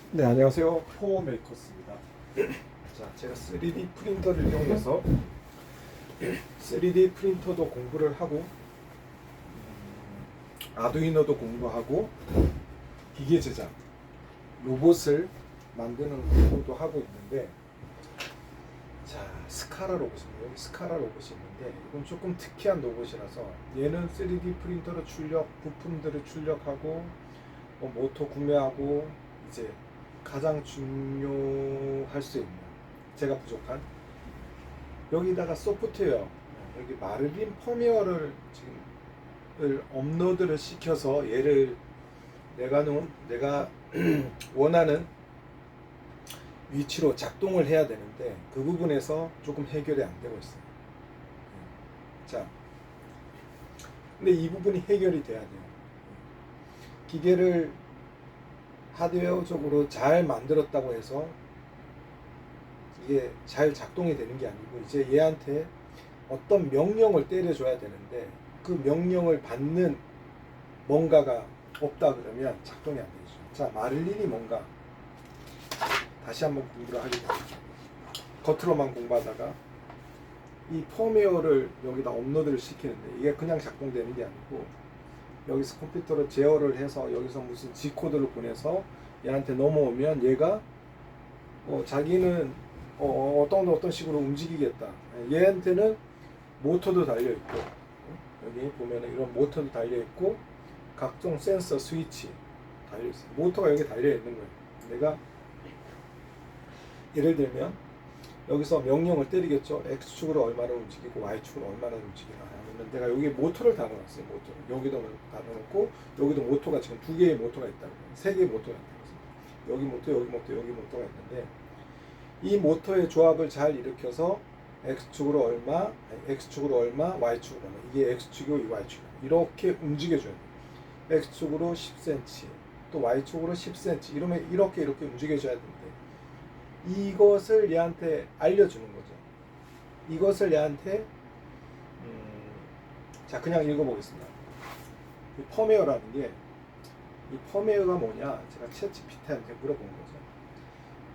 네, 안녕하세요. 포메이커스입니다. 자, 제가 3D 프린터를 이용해서 3D 프린터도 공부를 하고 아두이노도 공부하고 기계 제작, 로봇을 만드는 공부도 하고 있는데, 자, 스카라 로봇입니다. 여기 스카라 로봇이 있는데 이건 조금 특이한 로봇이라서 얘는 3D 프린터로 부품들을 출력하고 모터 구매하고 이제 가장 중요할 수 있는 제가 부족한 여기다가 소프트웨어 여기 마를린 펌웨어를 지금 업로드를 시켜서 얘를 내가 원하는 위치로 작동을 해야 되는데 그 부분에서 조금 해결이 안 되고 있어요. 자, 근데 이 부분이 해결이 돼야 돼요. 기계를 하드웨어적으로 잘 만들었다고 해서 이게 잘 작동이 되는 게 아니고 이제 얘한테 어떤 명령을 때려줘야 되는데 그 명령을 받는 뭔가가 없다 그러면 작동이 안 되죠. 자, 마를린이 뭔가 다시 한번 공부를 하겠습니다. 겉으로만 공부하다가 이 펌웨어를 여기다 업로드를 시키는데 이게 그냥 작동되는 게 아니고 여기서 컴퓨터로 제어를 해서 여기서 무슨 G코드를 보내서 얘한테 넘어오면 얘가 자기는 어떤 식으로 움직이겠다. 얘한테는 모터도 달려있고 여기 보면은 이런 모터도 달려있고 각종 센서 스위치 달려있어요. 모터가 여기 달려있는 거예요. 내가 예를 들면 여기서 명령을 때리겠죠. X축으로 얼마나 움직이고 Y축으로 얼마나 움직이나 하면 내가 여기 모터를 달아놨어요. 모터 여기도 달아놓고 여기도 모터가 지금 두 개의 모터가 있다고 세 개의 모터가 있다고 여기 모터 여기 모터 여기 모터가 있는데 이 모터의 조합을 잘 일으켜서 X축으로 얼마 Y축으로 얼마 이게 X축이고 이 Y축이고 이렇게 움직여줘야 돼요. X축으로 10cm 또 Y축으로 10cm 이러면 이렇게 움직여줘야 되는데 이것을 얘한테 알려주는 거죠. 이것을 얘한테 자 그냥 읽어보겠습니다. 이 펌웨어라는 게 이 펌웨어가 뭐냐 제가 챗GPT한테 물어본 거죠.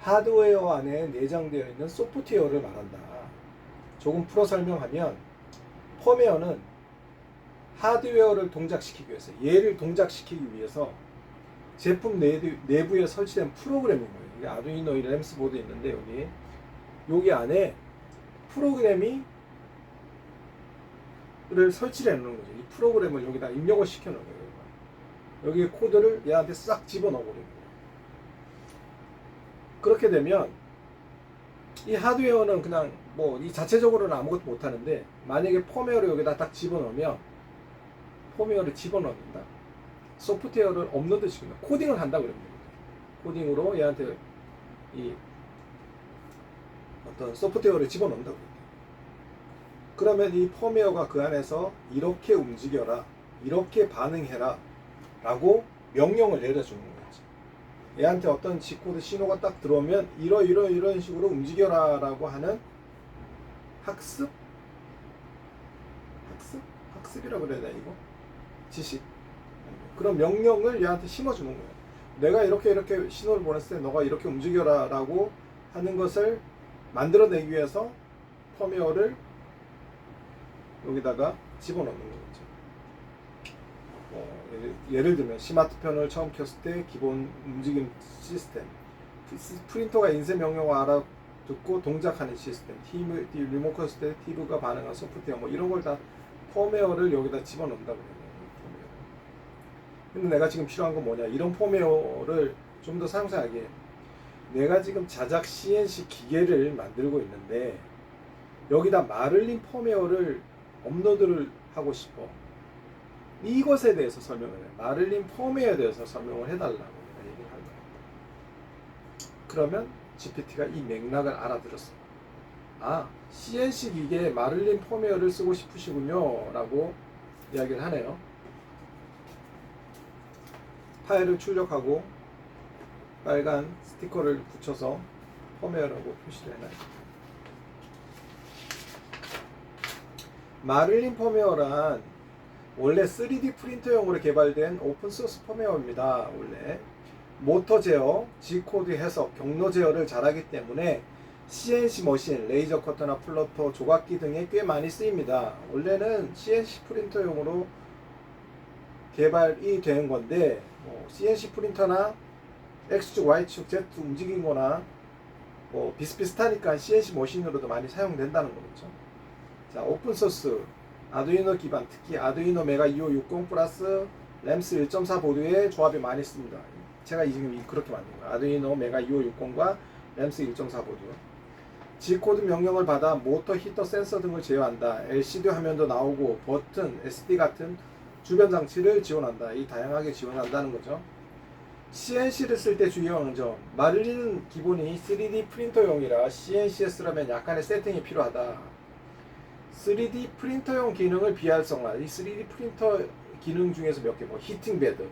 하드웨어 안에 내장되어 있는 소프트웨어를 말한다. 조금 풀어 설명하면 펌웨어는 하드웨어를 동작시키기 위해서 얘를 동작시키기 위해서 제품 내부에 설치된 프로그램인 거예요. 이게 아두이노 램스 보드 있는데 여기 안에 프로그램이 를 설치를 해놓는 거죠. 이 프로그램을 여기다 입력을 시켜놓은 거예요. 여기 코드를 얘한테 싹 집어넣어버리는 거예요. 그렇게 되면 이 하드웨어는 그냥 이 자체적으로는 아무것도 못하는데 만약에 펌웨어를 여기다 딱 집어넣으면 펌웨어를 집어넣는다. 소프트웨어를 업로드 시킨다. 코딩을 한다고 그럽니다. 코딩으로 얘한테 이 어떤 소프트웨어를 집어넣는다고 그래요. 그러면 이 펌웨어가 그 안에서 이렇게 움직여라, 이렇게 반응해라 라고 명령을 내려주는 거죠. 얘한테 어떤 G코드 신호가 딱 들어오면 이런 식으로 움직여라 라고 하는 학습이라고 그래야 되나 이거? 지식. 그런 명령을 얘한테 심어주는 거예요. 내가 이렇게 신호를 보냈을 때 너가 이렇게 움직여라 라고 하는 것을 만들어내기 위해서 펌웨어를 여기다가 집어넣는 거죠. 예를 들면 스마트폰을 처음 켰을 때 기본 움직임 시스템, 프린터가 인쇄 명령을 알아듣고 동작하는 시스템, 리모컨 켰을 때 TV가 반응한 소프트웨어 이런 걸 다 펌웨어를 여기다 집어넣는다고 해요. 근데 내가 지금 필요한 건 뭐냐? 이런 펌웨어를 좀 더 상세하게 내가 지금 자작 CNC 기계를 만들고 있는데 여기다 마를린 펌웨어를 업로드를 하고 싶어. 이것에 대해서 설명을 해. 마를린 펌웨어에 대해서 설명을 해달라고 내가 얘기를 한 거야. 그러면 GPT가 이 맥락을 알아들었어. 아, CNC 기계에 마를린 펌웨어를 쓰고 싶으시군요 라고 이야기를 하네요. 파일을 출력하고 빨간 스티커를 붙여서 펌웨어라고 표시를 해놔요. 마를린 펌웨어란 원래 3D 프린터용으로 개발된 오픈소스 펌웨어입니다. 원래 모터 제어, G코드 해석, 경로 제어를 잘하기 때문에 CNC 머신, 레이저 커터나 플러터, 조각기 등에 꽤 많이 쓰입니다. 원래는 CNC 프린터용으로 개발이 된 건데 CNC 프린터나 X축, Y축, Z 움직인 거나 비슷비슷하니까 CNC 머신으로도 많이 사용된다는 거겠죠. 자, 오픈소스 아두이노 기반, 특히 아두이노 메가 2560 플러스 램스 1.4 보드의 조합이 많이 씁니다. 제가 지금 그렇게 만든 거예요. 아두이노 메가 2560과 램스 1.4 보드요. G코드 명령을 받아 모터, 히터, 센서 등을 제어한다. LCD 화면도 나오고 버튼, SD 같은 주변 장치를 지원한다. 이 다양하게 지원한다는 거죠. CNC를 쓸 때 주의하는 점. 마를린은 기본이 3D 프린터용이라 CNC에 쓰려면 약간의 세팅이 필요하다. 3D 프린터용 기능을 비활성화. 이 3D 프린터 기능 중에서 몇 개, 히팅베드.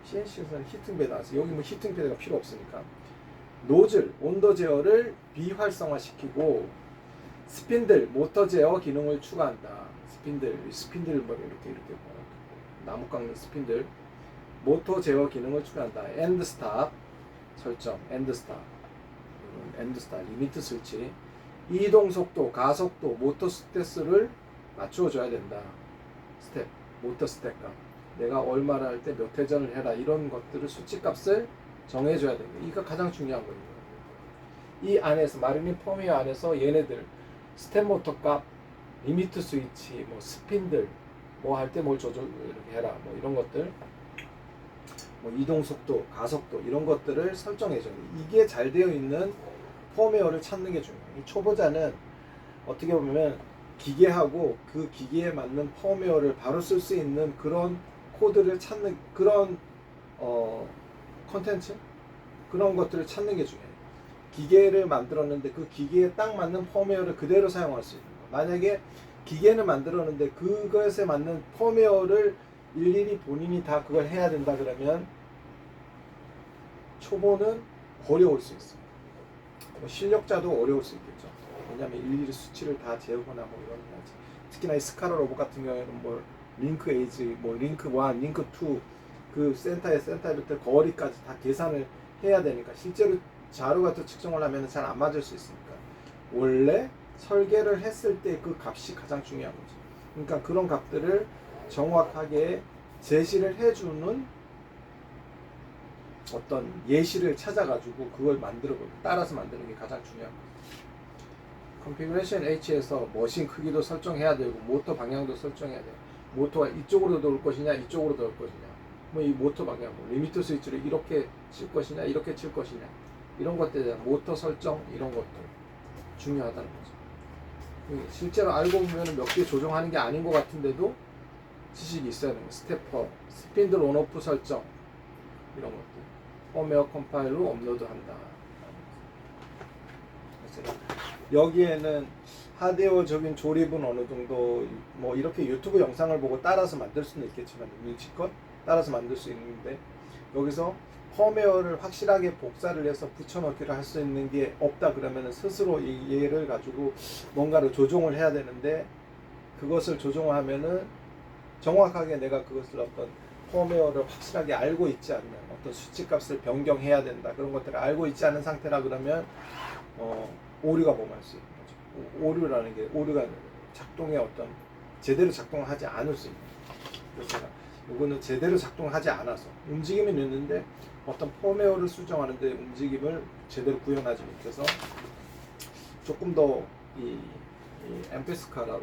CNC에서는 히팅베드 나왔어요. 여기 히팅베드가 필요 없으니까. 노즐, 온도 제어를 비활성화시키고 스핀들, 모터 제어 기능을 추가한다. 스핀들 이렇게 나무 깎는 스핀들, 모터 제어 기능을 추가한다. 엔드 스탑 설정, 엔드 스탑, 리미트 스위치, 이동 속도, 가속도, 모터 스탯을 맞추어줘야 된다. 스텝, 모터 스텝 값. 내가 얼마를 할 때 몇 회전을 해라. 이런 것들을 수치값을 정해줘야 됩니다. 이거 가장 중요한 거예요. 이 안에서 마르닌 펌웨어 안에서 얘네들 스텝 모터 값, 리미트 스위치, 스핀들, 할 때 뭘 조절 이렇게 해라. 이런 것들, 이동 속도, 가속도 이런 것들을 설정해줘야 돼요. 이게 잘 되어 있는 펌웨어를 찾는 게 중요해요. 이 초보자는 어떻게 보면 기계하고 그 기계에 맞는 펌웨어를 바로 쓸 수 있는 그런 코드를 찾는 그런 컨텐츠? 그런 것들을 찾는 게 중요해요. 기계를 만들었는데 그 기계에 딱 맞는 펌웨어를 그대로 사용할 수 있는 거. 만약에 기계는 만들었는데 그것에 맞는 펌웨어를 일일이 본인이 다 그걸 해야 된다 그러면 초보는 어려울 수 있어요. 실력자도 어려울 수 있겠죠. 왜냐하면 일일이 수치를 다 재우거나 이런 거지. 특히나 이 스카라 로봇 같은 경우에는 링크 에이지, 링크 1, 링크 2, 그 센터부터 거리까지 다 계산을 해야 되니까 실제로 자료 같은 측정을 하면 잘 안 맞을 수 있으니까 원래 설계를 했을 때 그 값이 가장 중요한 거죠. 그러니까 그런 값들을 정확하게 제시를 해주는 어떤 예시를 찾아가지고 그걸 따라서 만드는 게 가장 중요한 거죠. 컨피그레이션 H에서 머신 크기도 설정해야 되고 모터 방향도 설정해야 돼요. 모터가 이쪽으로 돌 것이냐 이쪽으로 돌 것이냐, 이 모터 방향, 리미트 스위치를 이렇게 칠 것이냐 이렇게 칠 것이냐, 이런 것들에 대한 모터 설정, 이런 것도 중요하다는 거죠. 실제로 알고 보면 몇 개 조정하는 게 아닌 것 같은데도 지식이 있어야 되는 거예요. 스태퍼, 스핀들 온오프 설정, 이런 것들 펌웨어 컴파일로 업로드한다. 여기에는 하드웨어적인 조립은 어느 정도 이렇게 유튜브 영상을 보고 따라서 만들 수는 있겠지만 눈치껏 따라서 만들 수 있는데, 여기서 펌웨어를 확실하게 복사를 해서 붙여넣기를 할 수 있는 게 없다 그러면 스스로 얘를 가지고 뭔가를 조정을 해야 되는데, 그것을 조정하면은 정확하게 내가 그것을 어떤 펌웨어를 확실하게 알고 있지 않는, 어떤 수치값을 변경해야 된다, 그런 것들을 알고 있지 않은 상태라 그러면 오류가 범할 수 있는 거죠. 오류라는 게 오류가 작동에 제대로 작동하지 않을 수 있는 거죠. 그래서 이거는 제대로 작동하지 않아서 움직임은 있는데 어떤 펌웨어를 수정하는데 움직임을 제대로 구현하지 못해서 조금 더 이 엠페스카라로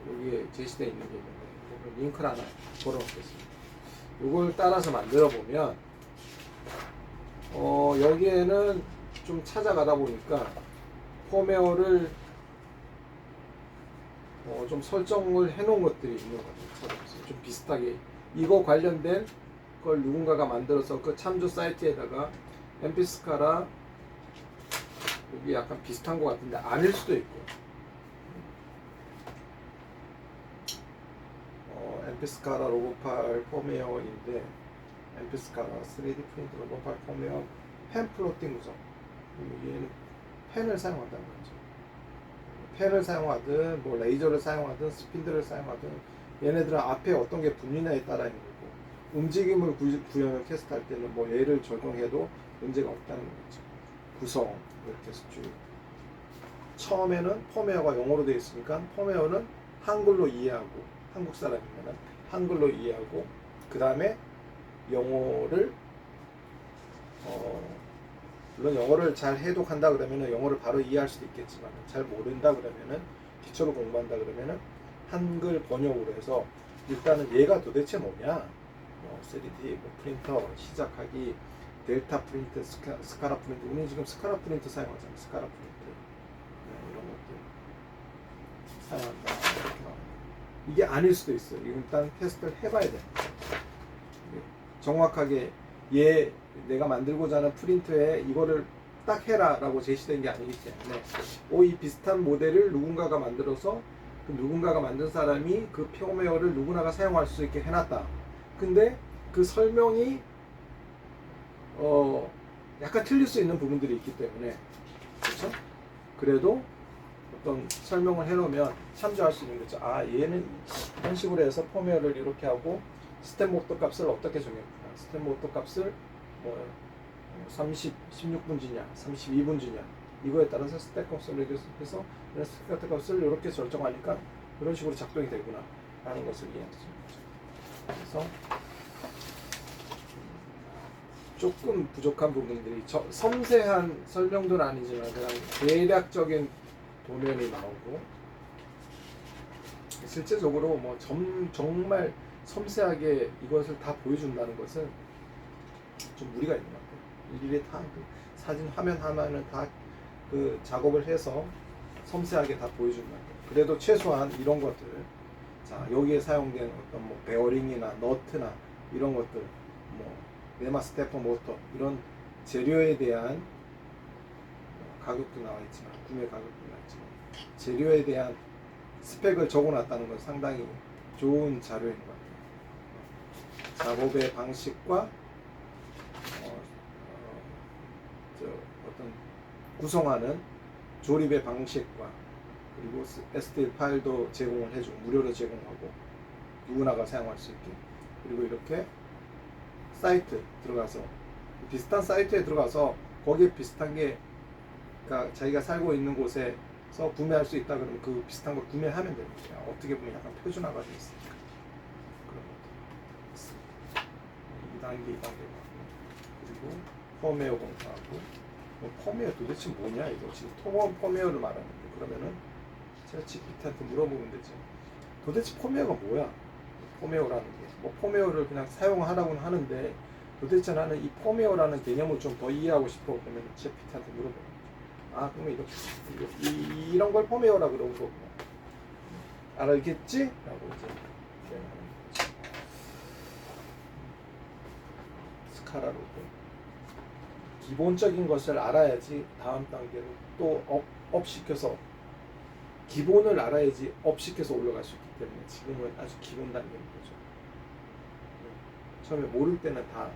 여기에 제시되어 있는 게 있는데 링크를 하나 걸어놓겠습니다. 이걸 따라서 만들어 보면 여기에는 좀 찾아가다 보니까 펌웨어를 좀 설정을 해놓은 것들이 있는 것 같아요. 좀 비슷하게 이거 관련된 걸 누군가가 만들어서 그 참조 사이트에다가 엠피스카라 여기 약간 비슷한 것 같은데 아닐 수도 있고, 엠피스카라 로봇팔 펌웨어인데 엠피스카라 3D 프린트 로봇팔 펌웨어 펜 플로팅 구성, 얘는 펜을 사용한다는 거죠. 펜을 사용하든 레이저를 사용하든 스핀들을 사용하든 얘네들은 앞에 어떤 게 붙느냐에 따라 있는 거고, 움직임을 구현을 테스트할 때는 뭐 얘를 적용해도 문제가 없다는 거죠. 구성 이렇게 해서 쭉. 처음에는 펌웨어가 영어로 되어 있으니까 펌웨어는 한글로 이해하고, 한국 사람이면 한글로 이해하고, 그 다음에 영어를 물론 영어를 잘 해독한다 그러면은 영어를 바로 이해할 수도 있겠지만, 잘 모른다 그러면은, 기초로 공부한다 그러면은 한글 번역으로 해서 일단은 얘가 도대체 뭐냐, 3D 뭐 프린터 시작하기, 델타 프린트, 스카라 프린트. 우리는 지금 스카라 프린트 사용하잖아요. 스카라 프린트. 네, 이런 것들 사용한다. 이렇게 나와요. 이게 아닐 수도 있어요. 일단 테스트를 해봐야 돼. 정확하게 얘 내가 만들고자 하는 프린터에 이거를 딱 해라라고 제시된 게 아니기 때문에, 이 비슷한 모델을 누군가가 만들어서 그 누군가가 만든 사람이 그 펌웨어를 누구나가 사용할 수 있게 해놨다. 근데 그 설명이 약간 틀릴 수 있는 부분들이 있기 때문에, 그렇죠? 그래도 어떤 설명을 해놓으면 참조할 수 있는 거죠. 아, 얘는 이런 식으로 해서 펌웨어를 이렇게 하고 스텝 모터 값을 어떻게 정했구나. 스텝 모터 값을 뭐 16분 지냐 32분 지냐 이거에 따라서 스텝 값을 해서 스텝 값을 이렇게 설정하니까 이런 식으로 작동이 되구나 라는 것을 이해할 수 있는 거죠. 그래서 조금 부족한 부분들이, 섬세한 설명도는 아니지만 그냥 대략적인 도면이 나오고, 실제적으로 뭐 정말 섬세하게 이것을 다 보여준다는 것은 좀 무리가 있는 것 같아요. 일일이 다 그 사진 화면 하나는 다 그 작업을 해서 섬세하게 다 보여준다. 그래도 최소한 이런 것들, 자 여기에 사용된 어떤 뭐 베어링이나 너트나 이런 것들, 뭐 네마 스테퍼 모터 이런 재료에 대한 가격도 나와 있지만, 구매 가격도 나와 있지만, 재료에 대한 스펙을 적어놨다는 건 상당히 좋은 자료인 것 같아요. 작업의 방식과 어떤 구성하는 조립의 방식과, 그리고 SD 파일도 제공을 해주고, 무료로 제공하고 누구나가 사용할 수 있게, 그리고 이렇게 사이트 들어가서 비슷한 사이트에 들어가서 거기에 비슷한 게, 그러니까 자기가 살고 있는 곳에서 구매할 수 있다 그러면 그 비슷한 걸 구매하면 되는 거예요. 어떻게 보면 약간 표준화가 되어 있으니까 그런 것들. 2단계, 2단계 그리고 펌웨어 공부하고. 펌웨어 도대체 뭐냐 이거 지금 펌웨어를 말하는데, 그러면은 제가 GPT한테 물어보면 되지. 도대체 펌웨어가 뭐야? 펌웨어라는 게 뭐, 펌웨어를 그냥 사용하라고는 하는데 도대체 나는 이 펌웨어라는 개념을 좀 더 이해하고 싶어. 그러면 GPT한테 물어보는 거죠. 그러면 이렇게 이런 걸 펌웨어라 그러고 그러구나. 알겠지? 라고 이제 스카라로 기본적인 것을 알아야지 다음 단계로 또 업시켜서, 기본을 알아야지 업시켜서 올라갈 수 있기 때문에 지금은 아주 기본 단계인 거죠. 처음에 모를 때는 다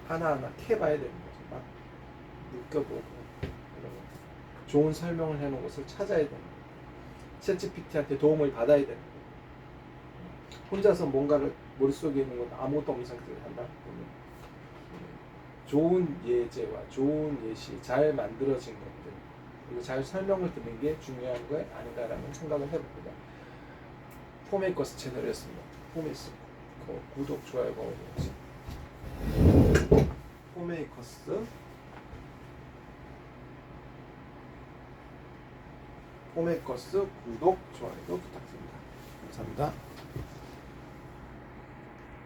하나하나 캐봐야 되는 거죠. 막 느껴보고 좋은 설명을 해놓은 것을 찾아야 되는 거예요. 챗GPT한테 도움을 받아야 되는 거예요. 혼자서 뭔가를 머릿속에 있는 건 아무것도 없는 상태를 한다 보면, 좋은 예제와 좋은 예시, 잘 만들어진 것들, 그리고 잘 설명을 듣는 게 중요한 거 아닌가라는 생각을 해봅니다. 포메이커스 채널이었습니다. 포메이커스 구독, 좋아요가 어디였지? 포메이커스 구독, 좋아요도 부탁드립니다. 감사합니다.